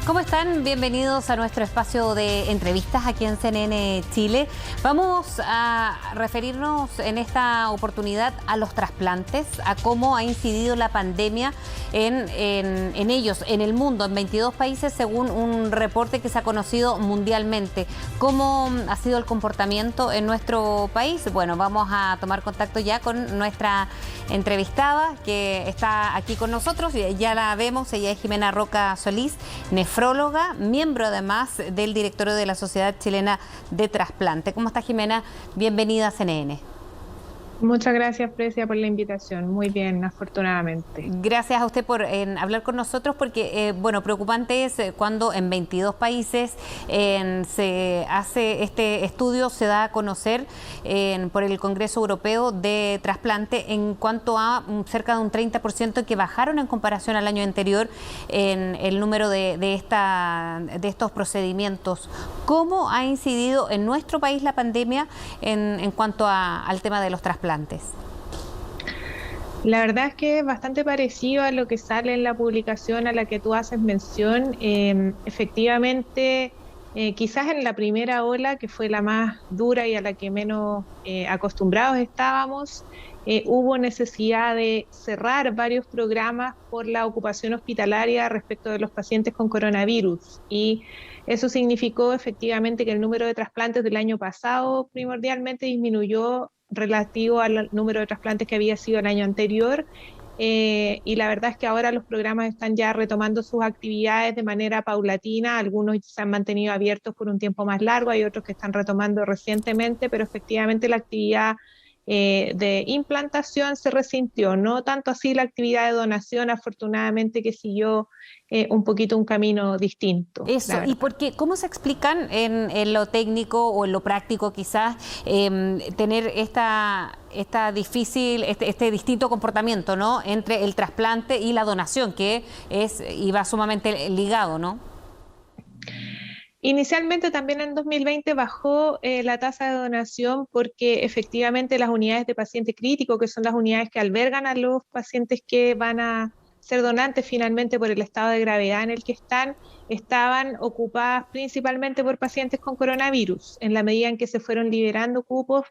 ¿Cómo están? Bienvenidos a nuestro espacio de entrevistas aquí en CNN Chile. Vamos a referirnos en esta oportunidad a los trasplantes, a cómo ha incidido la pandemia en ellos, en el mundo, en 22 países, según un reporte que se ha conocido mundialmente. ¿Cómo ha sido el comportamiento en nuestro país? Bueno, vamos a tomar contacto ya con nuestra entrevistada que está aquí con nosotros. Ya la vemos, ella es Jimena Roca Solís, nefróloga, miembro además del directorio de la Sociedad Chilena de Trasplante. ¿Cómo está, Jimena? Bienvenida a CNN. Muchas gracias, Precia, por la invitación. Muy bien, afortunadamente. Gracias a usted por hablar con nosotros, porque, bueno, preocupante es cuando en 22 países se hace este estudio, se da a conocer por el Congreso Europeo de Trasplante en cuanto a cerca de un 30% que bajaron en comparación al año anterior en el número de estos procedimientos. ¿Cómo ha incidido en nuestro país la pandemia en cuanto al tema de los trasplantes? La verdad es que es bastante parecido a lo que sale en la publicación a la que tú haces mención. Efectivamente, quizás en la primera ola, que fue la más dura y a la que menos acostumbrados estábamos, hubo necesidad de cerrar varios programas por la ocupación hospitalaria respecto de los pacientes con coronavirus. Y eso significó efectivamente que el número de trasplantes del año pasado primordialmente disminuyó relativo al número de trasplantes que había sido el año anterior. Y la verdad es que ahora los programas están ya retomando sus actividades de manera paulatina. Algunos se han mantenido abiertos por un tiempo más largo, hay otros que están retomando recientemente, pero efectivamente la actividad de implantación se resintió, no tanto así la actividad de donación, afortunadamente, que siguió un poquito un camino distinto. Eso, ¿y por qué? ¿Cómo se explican en lo técnico o en lo práctico quizás tener este distinto comportamiento, ¿no?, entre el trasplante y la donación, que es y va sumamente ligado, ¿no? Inicialmente también en 2020 bajó la tasa de donación porque efectivamente las unidades de paciente crítico, que son las unidades que albergan a los pacientes que van a ser donantes finalmente por el estado de gravedad en el que estaban ocupadas principalmente por pacientes con coronavirus. En la medida en que se fueron liberando cupos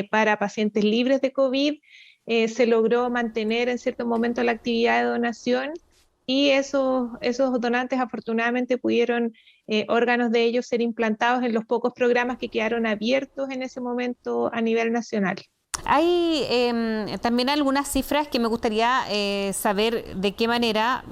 para pacientes libres de COVID, se logró mantener en cierto momento la actividad de donación y esos donantes afortunadamente pudieron órganos de ellos ser implantados en los pocos programas que quedaron abiertos en ese momento a nivel nacional. Hay también algunas cifras que me gustaría saber de qué manera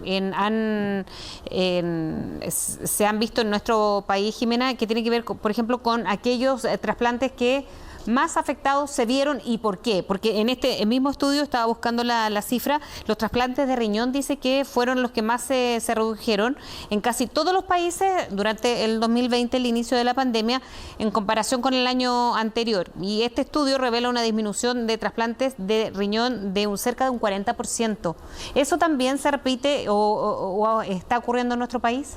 se han visto en nuestro país, Jimena, que tiene que ver, por ejemplo, con aquellos trasplantes que más afectados se vieron y por qué. Porque en este mismo estudio, estaba buscando la cifra, los trasplantes de riñón dice que fueron los que más se redujeron en casi todos los países durante el 2020, el inicio de la pandemia, en comparación con el año anterior. Y este estudio revela una disminución de trasplantes de riñón de cerca de un 40%. ¿Eso también se repite o está ocurriendo en nuestro país?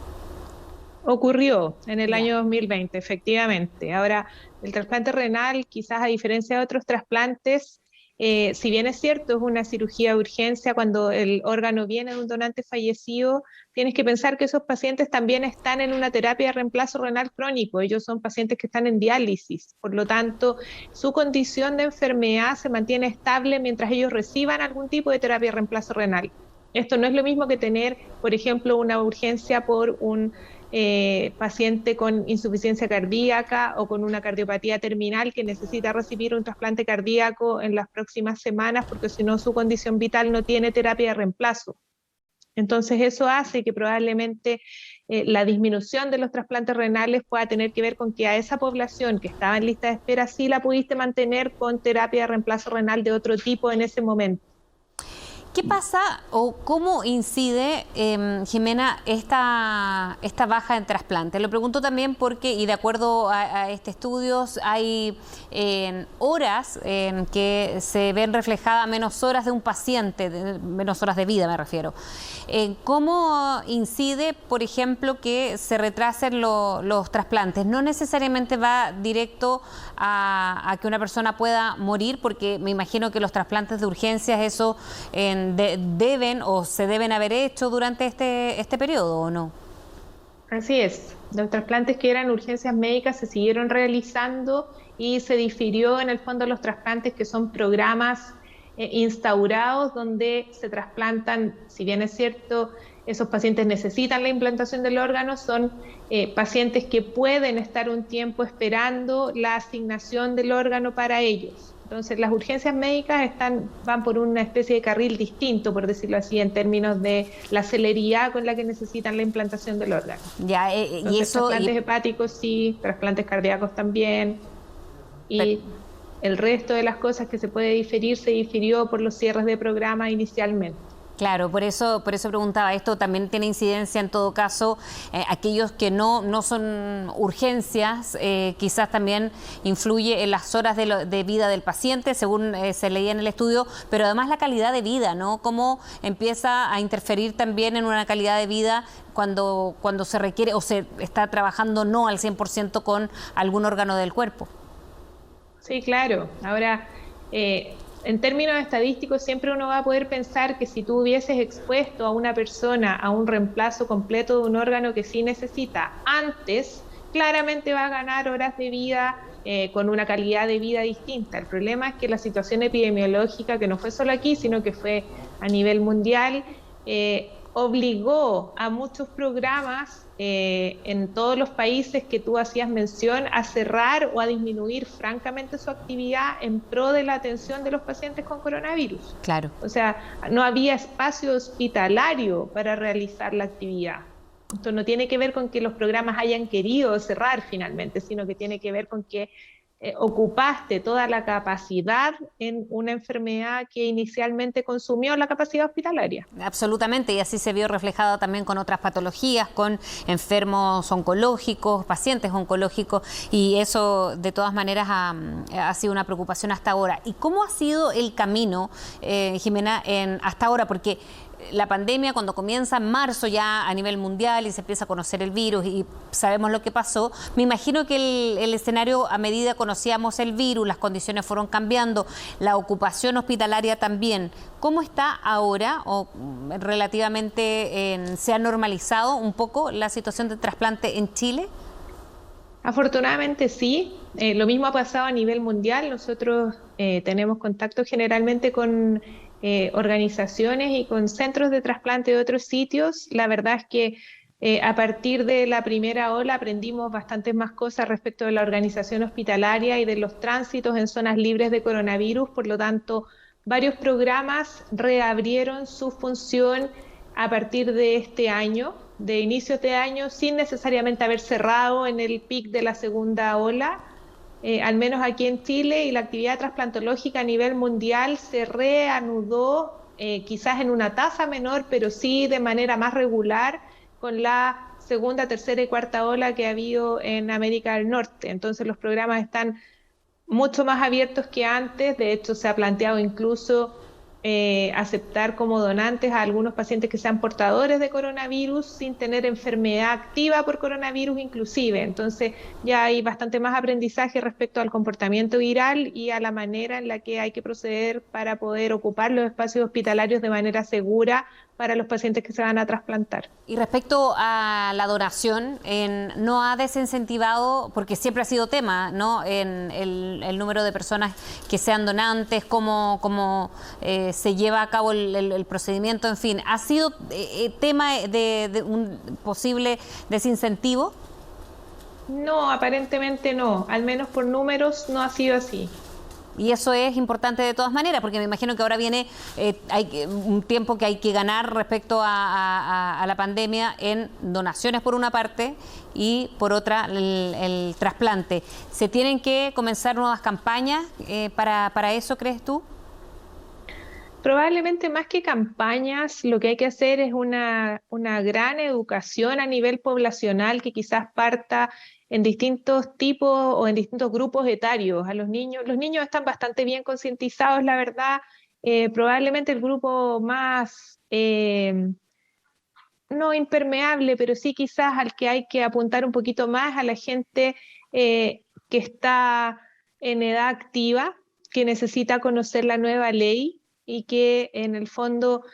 Ocurrió en el año 2020, efectivamente. Ahora, el trasplante renal, quizás a diferencia de otros trasplantes, si bien es cierto, es una cirugía de urgencia, cuando el órgano viene de un donante fallecido, tienes que pensar que esos pacientes también están en una terapia de reemplazo renal crónico. Ellos son pacientes que están en diálisis. Por lo tanto, su condición de enfermedad se mantiene estable mientras ellos reciban algún tipo de terapia de reemplazo renal. Esto no es lo mismo que tener, por ejemplo, una urgencia por un paciente con insuficiencia cardíaca o con una cardiopatía terminal que necesita recibir un trasplante cardíaco en las próximas semanas porque si no su condición vital no tiene terapia de reemplazo. Entonces eso hace que probablemente la disminución de los trasplantes renales pueda tener que ver con que a esa población que estaba en lista de espera sí la pudiste mantener con terapia de reemplazo renal de otro tipo en ese momento. ¿Qué pasa o cómo incide, Jimena, esta baja en trasplante? Lo pregunto también porque, y de acuerdo a este estudio, hay horas en que se ven reflejadas menos horas de un paciente, menos horas de vida me refiero. ¿Cómo incide, por ejemplo, que se retrasen los trasplantes? No necesariamente va directo a que una persona pueda morir, porque me imagino que los trasplantes de urgencias, eso deben o se deben haber hecho durante este periodo, ¿o no? Así es, los trasplantes que eran urgencias médicas se siguieron realizando y se difirió en el fondo los trasplantes que son programas instaurados donde se trasplantan, si bien es cierto, esos pacientes necesitan la implantación del órgano, son pacientes que pueden estar un tiempo esperando la asignación del órgano para ellos. Entonces, las urgencias médicas van por una especie de carril distinto, por decirlo así, en términos de la celeridad con la que necesitan la implantación del órgano. Ya, y Entonces, eso, trasplantes hepáticos sí, trasplantes cardíacos también, y el resto de las cosas que se puede diferir se difirió por los cierres de programa inicialmente. claro, por eso preguntaba, esto también tiene incidencia en todo caso, aquellos que no son urgencias, quizás también influye en las horas de vida del paciente, según se leía en el estudio, pero además la calidad de vida, ¿no? Cómo empieza a interferir también en una calidad de vida cuando se requiere o se está trabajando no al 100% con algún órgano del cuerpo. Sí, claro. Ahora, en términos estadísticos, siempre uno va a poder pensar que si tú hubieses expuesto a una persona a un reemplazo completo de un órgano que sí necesita antes, claramente va a ganar horas de vida con una calidad de vida distinta. El problema es que la situación epidemiológica, que no fue solo aquí, sino que fue a nivel mundial, obligó a muchos programas en todos los países que tú hacías mención a cerrar o a disminuir francamente su actividad en pro de la atención de los pacientes con coronavirus. Claro. O sea, no había espacio hospitalario para realizar la actividad. Esto no tiene que ver con que los programas hayan querido cerrar finalmente, sino que tiene que ver con que ocupaste toda la capacidad en una enfermedad que inicialmente consumió la capacidad hospitalaria. Absolutamente, y así se vio reflejado también con otras patologías, con enfermos oncológicos, pacientes oncológicos, y eso de todas maneras ha sido una preocupación hasta ahora. ¿Y cómo ha sido el camino, Jimena, hasta ahora? Porque la pandemia cuando comienza en marzo ya a nivel mundial y se empieza a conocer el virus y sabemos lo que pasó, me imagino que el escenario a medida conocíamos el virus, las condiciones fueron cambiando, la ocupación hospitalaria también. ¿Cómo está ahora o relativamente se ha normalizado un poco la situación de trasplante en Chile? Afortunadamente sí, lo mismo ha pasado a nivel mundial. Nosotros tenemos contacto generalmente con organizaciones y con centros de trasplante de otros sitios. La verdad es que a partir de la primera ola aprendimos bastantes más cosas respecto de la organización hospitalaria y de los tránsitos en zonas libres de coronavirus. Por lo tanto, varios programas reabrieron su función a partir de este año, de inicios de año, sin necesariamente haber cerrado en el pic de la segunda ola, al menos aquí en Chile, y la actividad trasplantológica a nivel mundial se reanudó, quizás en una tasa menor, pero sí de manera más regular, con la segunda, tercera y cuarta ola que ha habido en América del Norte. Entonces los programas están mucho más abiertos que antes. De hecho, se ha planteado incluso aceptar como donantes a algunos pacientes que sean portadores de coronavirus sin tener enfermedad activa por coronavirus inclusive. Entonces ya hay bastante más aprendizaje respecto al comportamiento viral y a la manera en la que hay que proceder para poder ocupar los espacios hospitalarios de manera segura para los pacientes que se van a trasplantar. Y respecto a la donación, ¿no ha desincentivado, porque siempre ha sido tema, ¿no? En el número de personas que sean donantes, cómo se lleva a cabo el procedimiento, en fin, ¿ha sido tema de un posible desincentivo? No, aparentemente no, al menos por números no ha sido así. Y eso es importante de todas maneras, porque me imagino que ahora viene un tiempo que hay que ganar respecto a la pandemia en donaciones por una parte y por otra el trasplante. ¿Se tienen que comenzar nuevas campañas para eso, crees tú? Probablemente más que campañas, lo que hay que hacer es una gran educación a nivel poblacional que quizás parta en distintos tipos o en distintos grupos etarios. A los niños están bastante bien concientizados, la verdad. Probablemente el grupo más, no impermeable, pero sí quizás al que hay que apuntar un poquito más, a la gente que está en edad activa, que necesita conocer la nueva ley y que en el fondo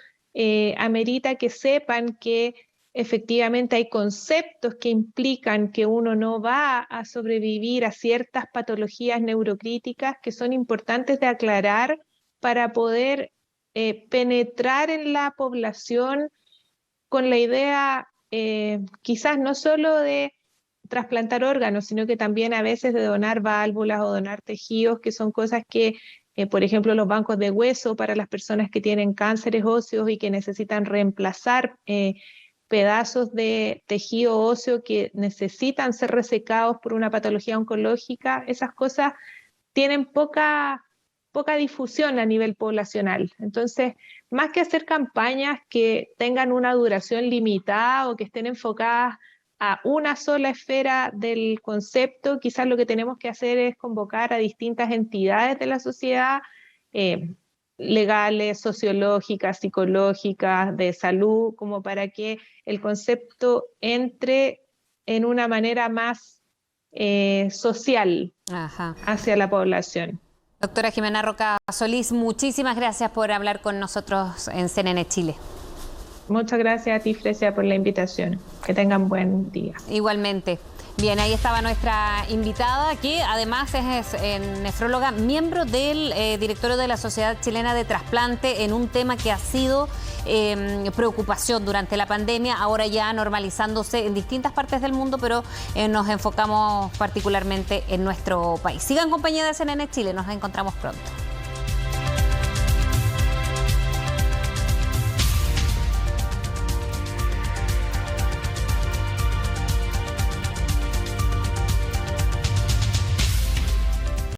amerita que sepan que efectivamente hay conceptos que implican que uno no va a sobrevivir a ciertas patologías neurocríticas que son importantes de aclarar para poder penetrar en la población con la idea quizás no solo de trasplantar órganos, sino que también a veces de donar válvulas o donar tejidos, que son cosas que, por ejemplo, los bancos de hueso para las personas que tienen cánceres óseos y que necesitan reemplazar pedazos de tejido óseo que necesitan ser resecados por una patología oncológica, esas cosas tienen poca difusión a nivel poblacional. Entonces, más que hacer campañas que tengan una duración limitada o que estén enfocadas a una sola esfera del concepto, quizás lo que tenemos que hacer es convocar a distintas entidades de la sociedad, legales, sociológicas, psicológicas, de salud, como para que el concepto entre en una manera más social hacia la población. Doctora Jimena Roca Solís, muchísimas gracias por hablar con nosotros en CNN Chile. Muchas gracias a ti, Fresia, por la invitación. Que tengan buen día. Igualmente. Bien, ahí estaba nuestra invitada, que además es nefróloga, miembro del directorio de la Sociedad Chilena de Trasplante, en un tema que ha sido preocupación durante la pandemia, ahora ya normalizándose en distintas partes del mundo, pero nos enfocamos particularmente en nuestro país. Sigan en compañía de CNN Chile, nos encontramos pronto.